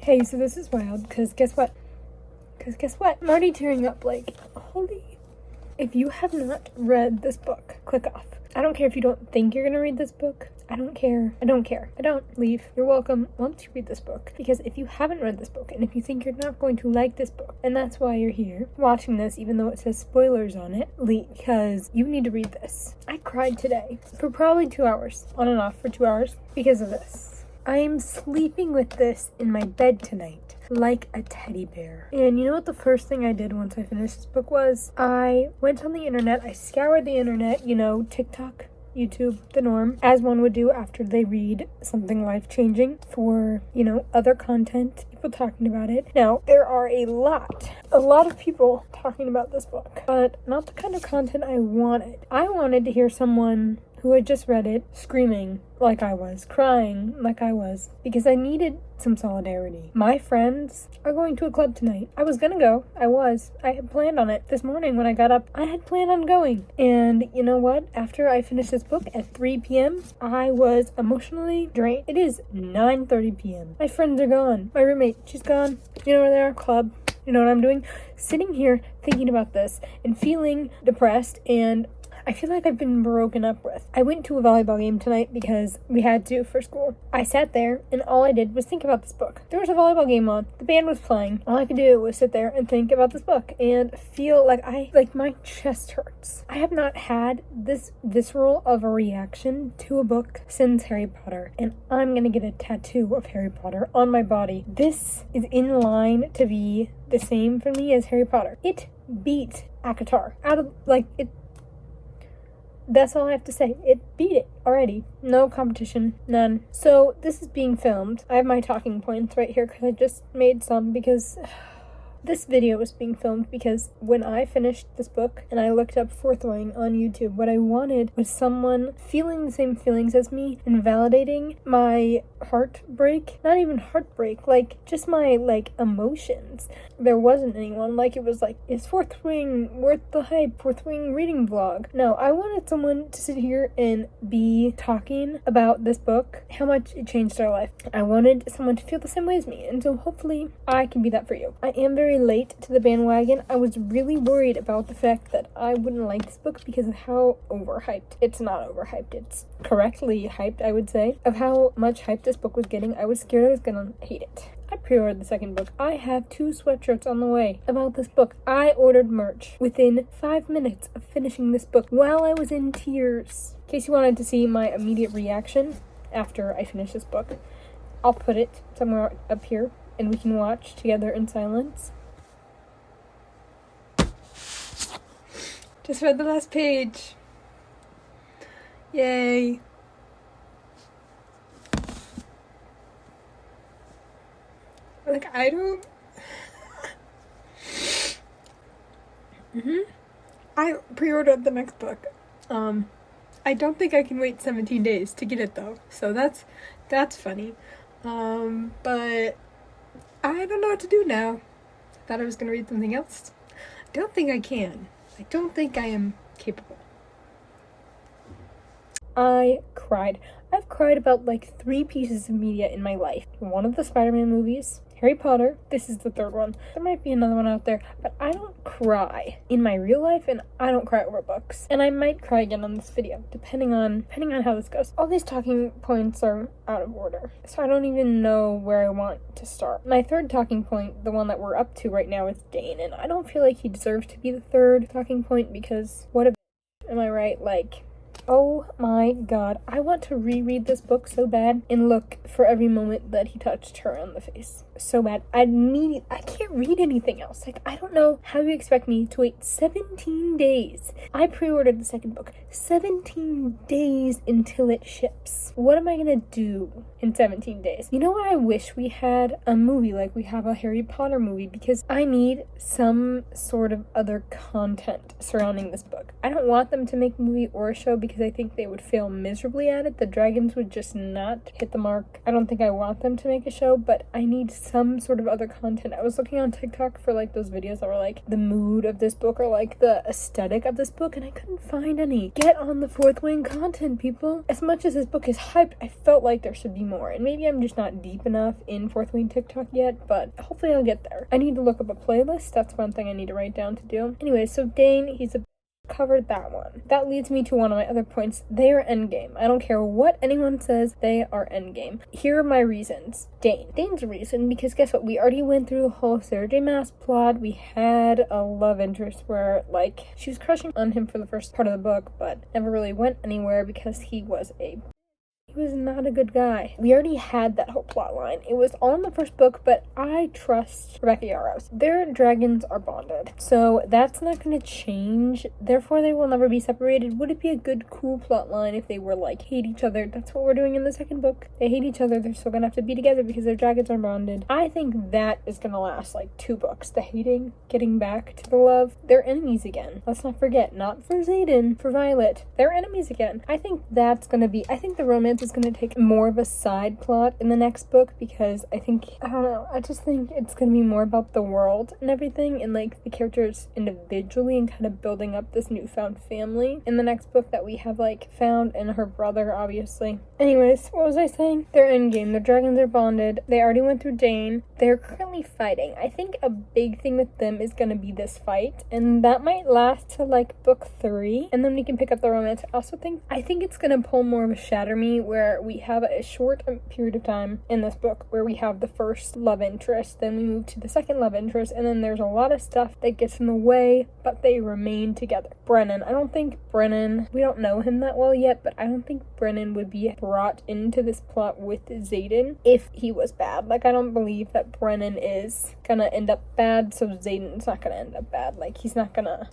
Okay, so this is wild, because guess what? I'm already tearing up, like, holy. If you have not read this book, click off. I don't care if you don't think you're gonna read this book. I don't care. I don't leave. You're welcome once you read this book. Because if you haven't read this book, and if you think you're not going to like this book, and that's why you're here watching this, even though it says spoilers on it, leave. Because you need to read this. I cried today for probably 2 hours, on and off for 2 hours, because of this. I am sleeping with this in my bed tonight, like a teddy bear. And you know what the first thing I did once I finished this book was? I went on the internet, I scoured the internet, TikTok, YouTube, the norm, as one would do after they read something life-changing for, other content, people talking about it. Now, there are a lot of people talking about this book, but not the kind of content I wanted. I wanted to hear someone who had just read it screaming like I was, crying like I was, because I needed some solidarity. My friends are going to a club tonight. I was gonna go. I had planned on it. This morning when I got up, I had planned on going. And you know what? After I finished this book at 3 p.m., I was emotionally drained. It is 9:30 p.m. My friends are gone. My roommate, she's gone. You know where they are? Club. You know what I'm doing? Sitting here thinking about this and feeling depressed, and I feel like I've been broken up with. I went to a volleyball game tonight because we had to for school. I sat there and all I did was think about this book. There was a volleyball game on. The band was playing. All I could do was sit there and think about this book and feel like my chest hurts. I have not had this visceral of a reaction to a book since Harry Potter, and I'm gonna get a tattoo of Harry Potter on my body. This is in line to be the same for me as Harry Potter. It beat ACOTAR out of, it. That's all I have to say. It beat it already. No competition. None. So this is being filmed. I have my talking points right here because I just made some because this video was being filmed because when I finished this book and I looked up Forthwing on YouTube, what I wanted was someone feeling the same feelings as me and validating my heartbreak. Not even heartbreak, just my emotions. There wasn't anyone. It was is Forthwing worth the hype? Forthwing reading vlog. No, I wanted someone to sit here and be talking about this book, how much it changed their life. I wanted someone to feel the same way as me, and so hopefully I can be that for you. I am very late to the bandwagon. I was really worried about the fact that I wouldn't like this book because of how overhyped. It's not overhyped, it's correctly hyped, I would say. Of how much hype this book was getting, I was scared I was gonna hate it. I pre-ordered the second book. I have 2 sweatshirts on the way about this book. I ordered merch within 5 minutes of finishing this book while I was in tears. In case you wanted to see my immediate reaction after I finished this book, I'll put it somewhere up here and we can watch together in silence. Just read the last page. Yay. I don't... I pre-ordered the next book. I don't think I can wait 17 days to get it though. So that's funny. But I don't know what to do now. I thought I was gonna read something else. I don't think I can. I don't think I am capable. I cried. I've cried about 3 pieces of media in my life. One of the Spider-Man movies, Harry Potter, this is the 3rd one. There might be another one out there, but I don't cry in my real life, and I don't cry over books. And I might cry again on this video, depending on how this goes. All these talking points are out of order, so I don't even know where I want to start. My 3rd talking point, the one that we're up to right now, is Dane, and I don't feel like he deserves to be the 3rd talking point because what a bitch. Am I right? Oh my god, I want to reread this book so bad and look for every moment that he touched her on the face. So bad. I can't read anything else. I don't know how you expect me to wait 17 days. I pre-ordered the second book. 17 days until it ships. What am I gonna do in 17 days? You know what I wish we had? A movie like we have a Harry Potter movie, because I need some sort of other content surrounding this book. I don't want them to make a movie or a show because because I think they would fail miserably at it. The dragons would just not hit the mark. I don't think I want them to make a show, but I need some sort of other content. I was looking on TikTok for like those videos that were like the mood of this book or like the aesthetic of this book, and I couldn't find any. Get on the Fourth Wing content, people. As much as this book is hyped, I felt like there should be more, and maybe I'm just not deep enough in Fourth Wing TikTok yet, but hopefully I'll get there. I need to look up a playlist. That's one thing I need to write down to do. Anyway, so Dane, he's a covered that one. That leads me to one of my other points. They are endgame. I don't care what anyone says, they are endgame. Here are my reasons. Dane's reason, because guess what? We already went through the whole Sarah J. Maas plot. We had a love interest where, like, she was crushing on him for the first part of the book, but never really went anywhere because he was not a good guy. We already had that whole plot line. It was all in the first book, but I trust Rebecca Yarros. Their dragons are bonded, so that's not going to change. Therefore, they will never be separated. Would it be a good, cool plot line if they were like, hate each other? That's what we're doing in the second book. They hate each other. They're still going to have to be together because their dragons are bonded. I think that is going to last like 2 books. The hating, getting back to the love. They're enemies again. Let's not forget, not for Xaden, for Violet. They're enemies again. I think that's going to be, I think the romance is going to take more of a side plot in the next book, because I don't know, I just think it's going to be more about the world and everything, and like the characters individually, and kind of building up this newfound family in the next book that we have like found, and her brother, obviously. Anyways, what was I saying? They're endgame. The dragons are bonded. They already went through Dane. They're currently fighting. I think a big thing with them is going to be this fight, and that might last to like book 3, and then we can pick up the romance. I think it's going to pull more of a Shatter Me, where we have a short period of time in this book where we have the first love interest, then we move to the second love interest, and then there's a lot of stuff that gets in the way, but they remain together. Brennan, we don't know him that well yet, but I don't think Brennan would be brought into this plot with Xaden if he was bad. Like, I don't believe that Brennan is gonna end up bad, so Xaden's not gonna end up bad. Like,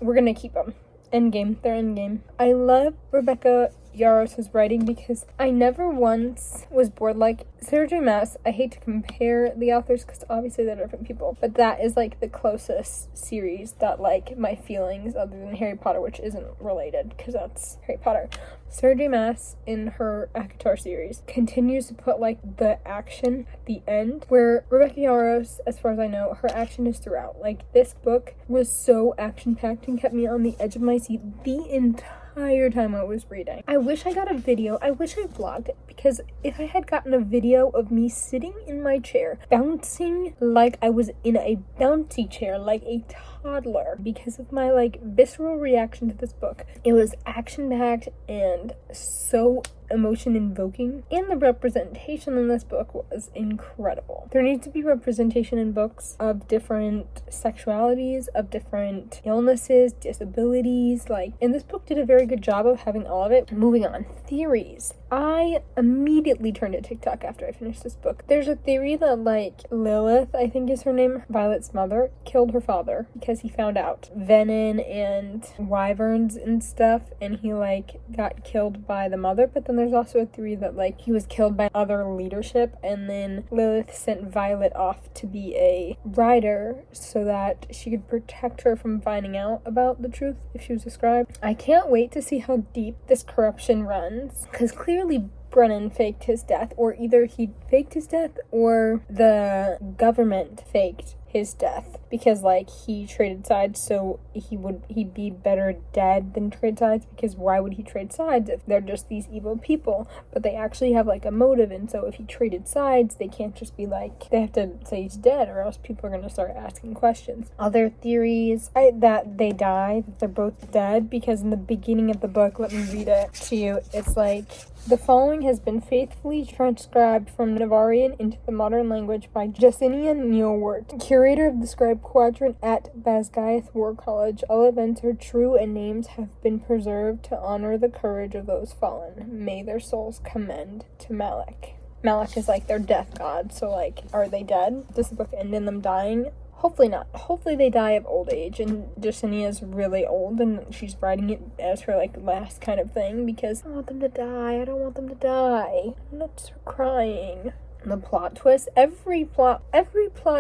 we're gonna keep him. Endgame. They're endgame. I love Rebecca Yarros' writing because I never once was bored. Like, Sarah J. Maas, I hate to compare the authors because obviously they're different people, but that is like the closest series that like my feelings, other than Harry Potter, which isn't related because that's Harry Potter. Sarah J. Maas in her ACOTAR series continues to put like the action at the end, where Rebecca Yarros, as far as I know, her action is throughout. Like, this book was so action-packed and kept me on the edge of my seat the entire time I was reading. I wish I got a video. I wish I vlogged it, because if I had gotten a video of me sitting in my chair bouncing like I was in a bouncy chair like a toddler because of my like visceral reaction to this book. It was action-packed and so emotion invoking, and the representation in this book was incredible. There needs to be representation in books of different sexualities, of different illnesses, disabilities, like, and this book did a very good job of having all of it. Moving on, theories. I immediately turned to TikTok after I finished this book. There's a theory that like Lilith, I think is her name, Violet's mother, killed her father because he found out venom and wyverns and stuff, and he like got killed by the mother. But then there's also a theory that like he was killed by other leadership, and then Lilith sent Violet off to be a rider so that she could protect her from finding out about the truth if she was a scribe. I can't wait to see how deep this corruption runs, because clearly Brennan faked his death, or either he faked his death or the government faked his death, because like he traded sides, so he'd be better dead than trade sides, because why would he trade sides if they're just these evil people? But they actually have like a motive, and so if he traded sides, they can't just be like, they have to say he's dead, or else people are going to start asking questions. Other theories, that they die, that they're both dead, because in the beginning of the book, let me read it to you, it's like, the following has been faithfully transcribed from Navarian into the modern language by Justinian Neilwort, curator of the Scribe Quadrant at Basgiath War College. All events are true and names have been preserved to honor the courage of those fallen. May their souls commend to Malak. Malak is like their death god, so like, are they dead? Does the book end in them dying? Hopefully not. Hopefully they die of old age, and Justinia's really old, and she's writing it as her, like, last kind of thing, because I want them to die. I don't want them to die. I'm not just crying. The plot twist, every plot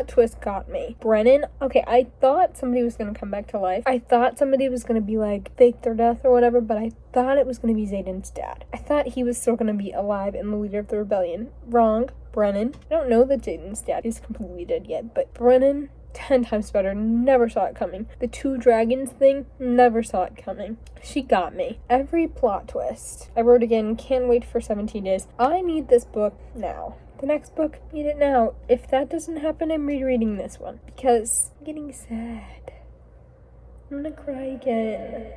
twist got me. Brennan, okay, I thought somebody was gonna come back to life. I thought somebody was gonna be like fake their death or whatever, but I thought it was gonna be Xaden's dad. I thought he was still gonna be alive and the leader of the rebellion. Wrong. Brennan. I don't know that Xaden's dad is completely dead yet, but Brennan, 10 times better. Never saw it coming. The 2 dragons thing, never saw it coming. She got me. Every plot twist. I wrote again, can't wait for 17 days. I need this book now. The next book, need it now. If that doesn't happen, I'm rereading this one. Because I'm getting sad. I'm gonna cry again.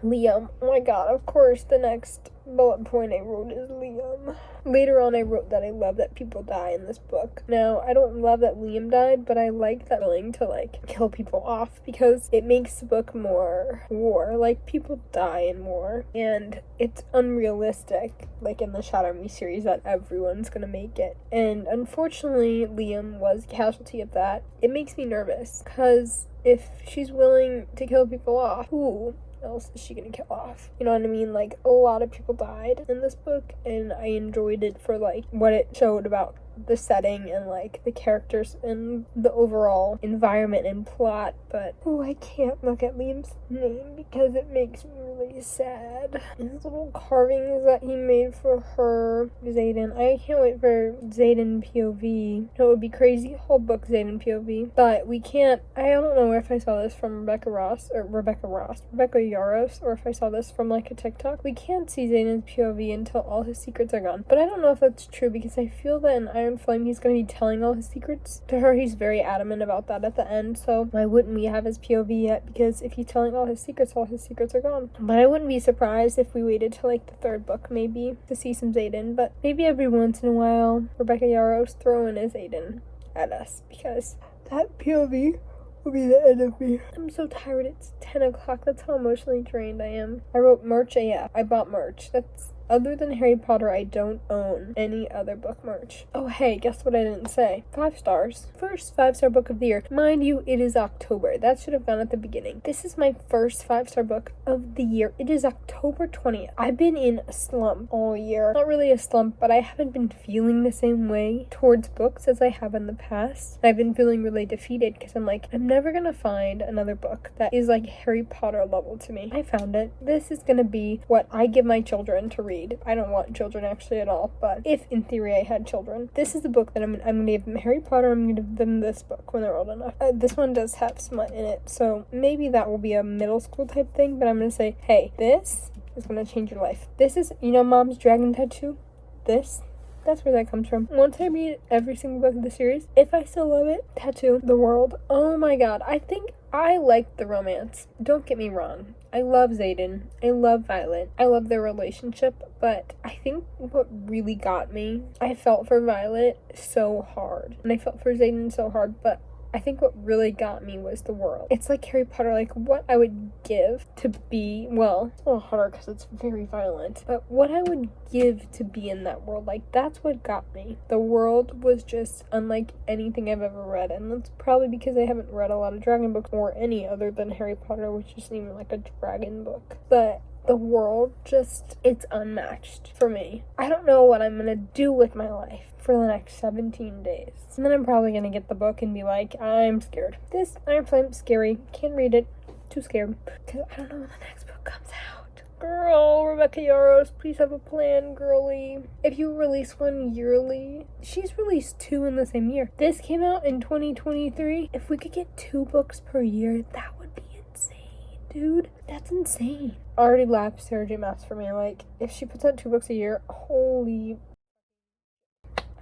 Liam. Oh my god, of course the next bullet point I wrote is Liam. Later on I wrote that I love that people die in this book. Now, I don't love that Liam died, but I like that willing to kill people off because it makes the book more war. People die in war. And it's unrealistic, in the Shadow Me series, that everyone's gonna make it. And unfortunately, Liam was a casualty of that. It makes me nervous because if she's willing to kill people off, who else is she gonna kill off? You know what I mean? A lot of people died in this book, and I enjoyed it for what it showed about the setting and the characters and the overall environment and plot. But I can't look at Liam's name because it makes me really sad. His little carvings that he made for her, Xaden. I can't wait for Xaden POV. It would be crazy, whole book Xaden POV. But we can't, I don't know if I saw this from Rebecca Yaros, or if I saw this from a TikTok. We can't see Xaden's POV until all his secrets are gone. But I don't know if that's true because I feel that in Iron Flame he's going to be telling all his secrets to her. He's very adamant about that at the end, so why wouldn't we have his POV yet? Because if he's telling all his secrets are gone. But I wouldn't be surprised if we waited till the 3rd book maybe to see some Xaden. But maybe every once in a while Rebecca Yaros throw in a Xaden at us, because that POV will be the end of me. I'm so tired. It's 10 o'clock. That's how emotionally drained I am. I wrote merch AF. I bought merch. Other than Harry Potter, I don't own any other book merch. Oh, hey, guess what I didn't say? 5 stars. First 5-star book of the year. Mind you, it is October. That should have gone at the beginning. This is my first 5-star book of the year. It is October 20th. I've been in a slump all year. Not really a slump, but I haven't been feeling the same way towards books as I have in the past. I've been feeling really defeated because I'm I'm never gonna find another book that is Harry Potter level to me. I found it. This is gonna be what I give my children to read. I don't want children actually at all, but if in theory I had children, this is the book that I'm gonna give them. Harry Potter, I'm gonna give them this book when they're old enough. This one does have smut in it, so maybe that will be a middle school type thing, but I'm gonna say, hey, this is gonna change your life. This is, Mom's dragon tattoo? That's where that comes from. Once I read every single book of the series, if I still love it, tattoo the world. Oh my god, I think I like the romance. Don't get me wrong. I love Xaden. I love Violet. I love their relationship, but I think what really got me, I felt for Violet so hard, and I felt for Xaden so hard, but I think what really got me was the world. It's like Harry Potter, what I would give to be, well, it's a little harder because it's very violent, but what I would give to be in that world, that's what got me. The world was just unlike anything I've ever read, and that's probably because I haven't read a lot of dragon books or any other than Harry Potter, which isn't even a dragon book. But the world it's unmatched for me. I don't know what I'm gonna do with my life for the next 17 days. And then I'm probably gonna get the book and be I'm scared. This Iron Flame, scary. Can't read it. Too scared. Because I don't know when the next book comes out. Girl, Rebecca Yaros, please have a plan, girly. If you release one yearly, she's released 2 in the same year. This came out in 2023. If we could get 2 books per year, that would be insane, dude. That's insane. Already lapped Sarah J. Maas for me. If she puts out 2 books a year, holy...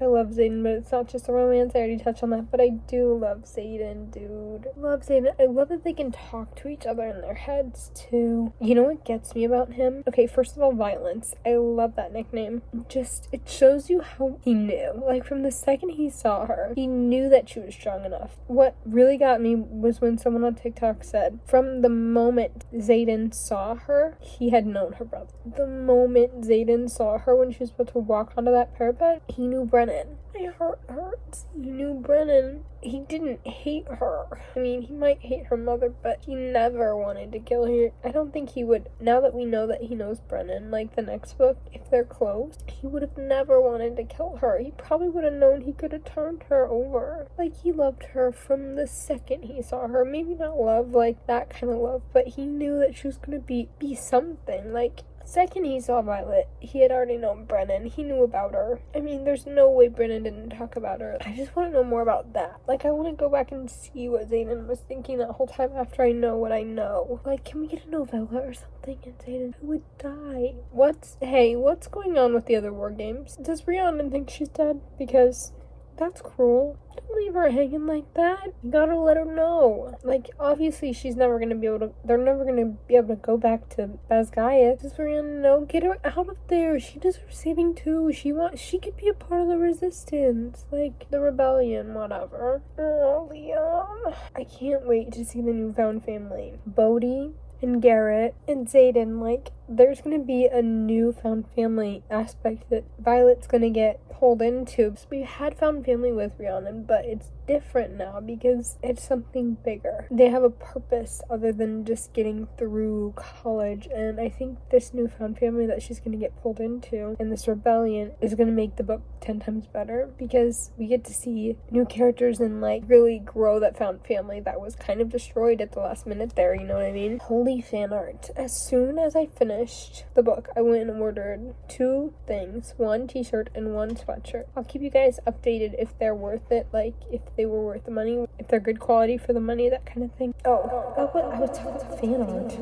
I love Xaden, but it's not just a romance. I already touched on that, but I do love Xaden, dude. Love Xaden. I love that they can talk to each other in their heads, too. You know what gets me about him? Okay, first of all, violence. I love that nickname. It shows you how he knew. From the second he saw her, he knew that she was strong enough. What really got me was when someone on TikTok said, from the moment Xaden saw her, he had known her brother. The moment Xaden saw her when she was about to walk onto that parapet, he knew Brennan. Brennan. My heart hurts. You knew Brennan. He didn't hate her. I mean, he might hate her mother, but he never wanted to kill her. I don't think he would. Now that we know that he knows Brennan, like the next book, if they're close, he would have never wanted to kill her. He probably would have known he could have turned her over. Like, he loved her from the second he saw her. Maybe not love, like that kind of love, but he knew that she was gonna be something. Like, second he saw Violet, he had already known Brennan. He knew about her. I mean, there's no way Brennan didn't talk about her. I just want to know more about that. Like, I want to go back and see what Xaden was thinking that whole time after I know what I know. Like, can we get a novella or something? And Xaden, I would die. What's going on with the other war games? Does Rhiannon think she's dead? Because that's cruel. Don't leave her hanging like that. You gotta let her know. Like, obviously she's never gonna be able to, they're never gonna be able to go back to Basgaia. Just for you to know, get her out of there. She deserves saving too. She could be a part of the resistance. Like, the rebellion, whatever. Oh, Liam. I can't wait to see the newfound family. Bodhi and Garrett and Xaden, like, there's gonna be a newfound family aspect that Violet's gonna get pulled into. So we had found family with Rhiannon, but it's different now because it's something bigger. They have a purpose other than just getting through college, and I think this newfound family that she's gonna get pulled into and this rebellion is gonna make the book 10 times better because we get to see new characters and like really grow that found family that was kind of destroyed at the last minute there, you know what I mean? Holy fan art. As soon as I finished the book, I went and ordered 2 things, 1 t-shirt and 1 sweatshirt. I'll keep you guys updated if they're worth it, like if they were worth the money, if they're good quality for the money, that kind of thing. I was talking about fan art.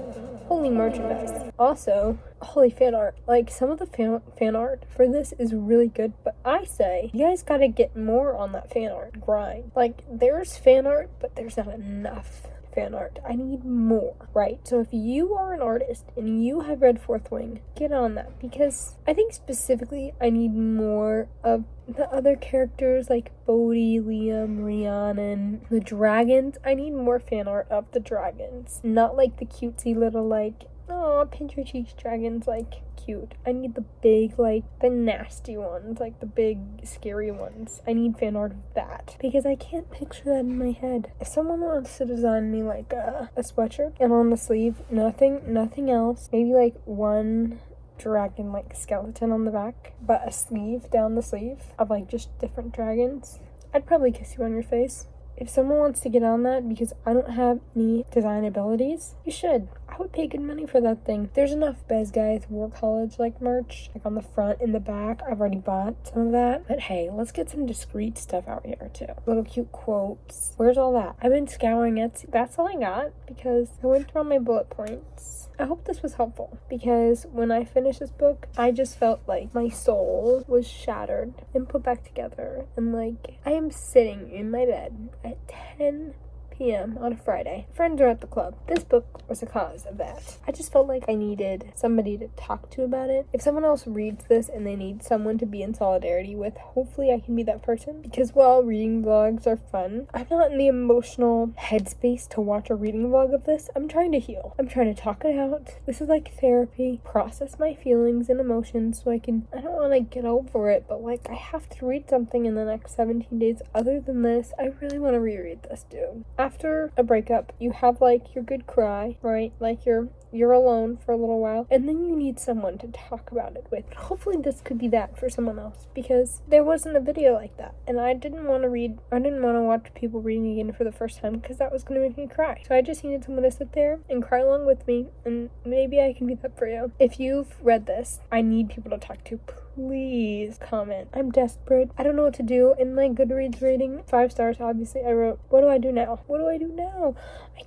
Holy merchandise. Also, holy fan art. Like, some of the fan art for this is really good, but I say you guys gotta get more on that fan art grind. Like, there's fan art, but there's not enough fan art. I need more, right? So if you are an artist and you have read Fourth Wing, get on that, because I think specifically I need more of the other characters like Bodhi, Liam, Rhiannon, the dragons. I need more fan art of the dragons, not like the cutesy little like, oh, pinch your cheeks dragons, like cute. I need the big, like the nasty ones, like the big scary ones. I need fan art of that because I can't picture that in my head. If someone wants to design me like a sweatshirt and on the sleeve nothing else, maybe like one dragon like skeleton on the back, but a sleeve down the sleeve of like just different dragons, I'd probably kiss you on your face. If someone wants to get on that because I don't have any design abilities, you should. I would pay good money for that thing. There's enough Basgaia War College like merch, like on the front and the back. I've already bought some of that. But hey, let's get some discreet stuff out here too. Little cute quotes. Where's all that? I've been scouring Etsy. That's all I got because I went through all my bullet points. I hope this was helpful because when I finished this book, I just felt like my soul was shattered and put back together. And like, I am sitting in my bed at 10 p.m. on a Friday. Friends are at the club. This book was a cause of that. I just felt like I needed somebody to talk to about it. If someone else reads this and they need someone to be in solidarity with, hopefully I can be that person. Because while reading vlogs are fun, I'm not in the emotional headspace to watch a reading vlog of this. I'm trying to heal. I'm trying to talk it out. This is like therapy. Process my feelings and emotions so I don't want to get over it, but like I have to read something in the next 17 days other than this. I really want to reread this, dude. After a breakup, you have like your good cry, right? Like you're alone for a little while, and then you need someone to talk about it with. Hopefully this could be that for someone else, because there wasn't a video like that, and I didn't want to watch people reading again for the first time, because that was going to make me cry. So I just needed someone to sit there and cry along with me, and maybe I can be that for you. If you've read this, I need people to talk to. Please comment. I'm desperate. I don't know what to do. In my Goodreads rating, 5 stars, obviously, I wrote, what do I do now? What do I do now? I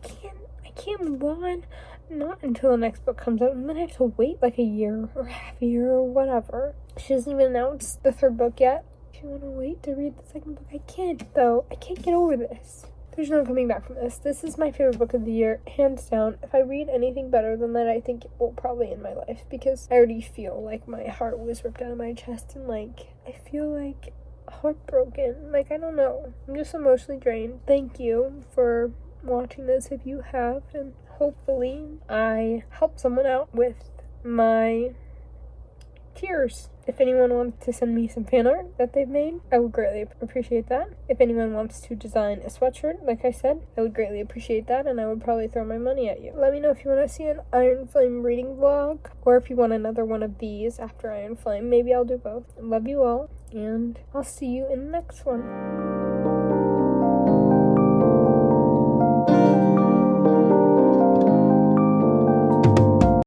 can't move on. Not until the next book comes out, and then I have to wait like a year or half a year or whatever. She doesn't even announce the 3rd book yet. If you want to wait to read the 2nd book, I can't, though. I can't get over this. There's no coming back from this. This is my favorite book of the year, hands down. If I read anything better than that, I think it will probably end my life, because I already feel like my heart was ripped out of my chest, and like, I feel like heartbroken. Like, I don't know. I'm just emotionally drained. Thank you for watching this if you have, and hopefully I help someone out with my tears. If anyone wants to send me some fan art that they've made, I would greatly appreciate that. If anyone wants to design a sweatshirt, like I said, I would greatly appreciate that, and I would probably throw my money at you. Let me know if you want to see an Iron Flame reading vlog, or if you want another one of these after Iron Flame. Maybe I'll do both. Love you all, and I'll see you in the next one.